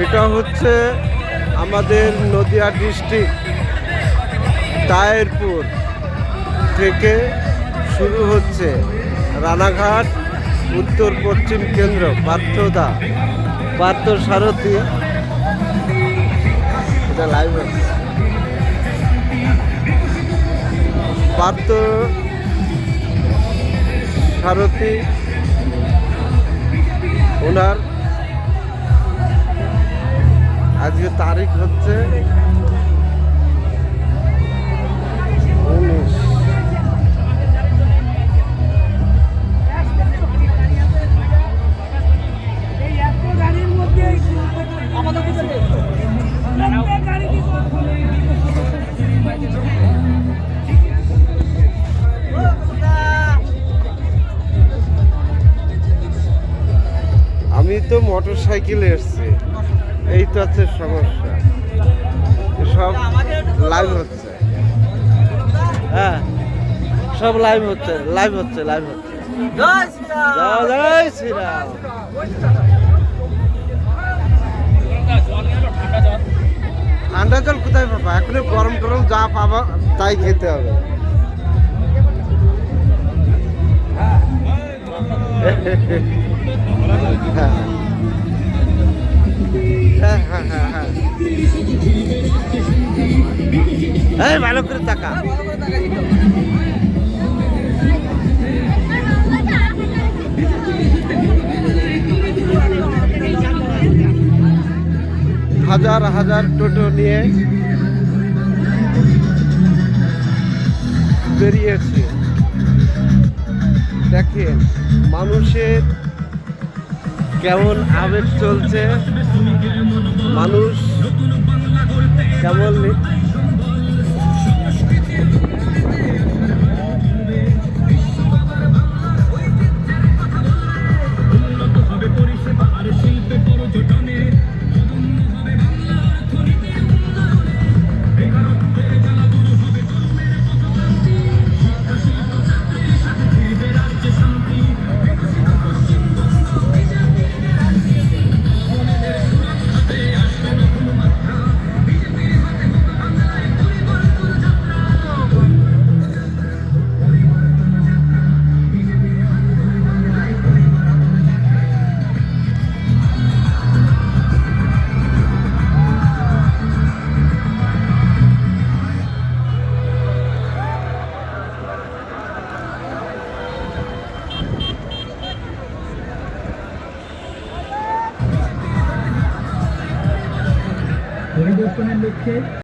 এটা হচ্ছে আমাদের নদিয়া ডিস্ট্রিক্ট তায়েরপুর থেকে শুরু হচ্ছে রানাঘাট উত্তর পশ্চিম কেন্দ্র পার্থ সারথী। এটা লাইভ পার্থ সারথী ওনার আজকে তারিখ হচ্ছে 19। আমি তো মোটর সাইকেলে এসছি, এই তো হচ্ছে সমস্যা। সব লাইভ হচ্ছে, হ্যাঁ সব লাইভ হচ্ছে। জয় শ্রীরাম। ঠান্ডা জল কোথায় পাবা? এখন গরম টরম যা পাবা তাই খেতে হবে। হ্যাঁ ভালো করে টাকা হাজার হাজার টোটো নিয়ে বেরিয়েছে। দেখেন মানুষের কেমন আবেগ চলছে, মানুষ কেমন পরিবর্তনের লক্ষ্যে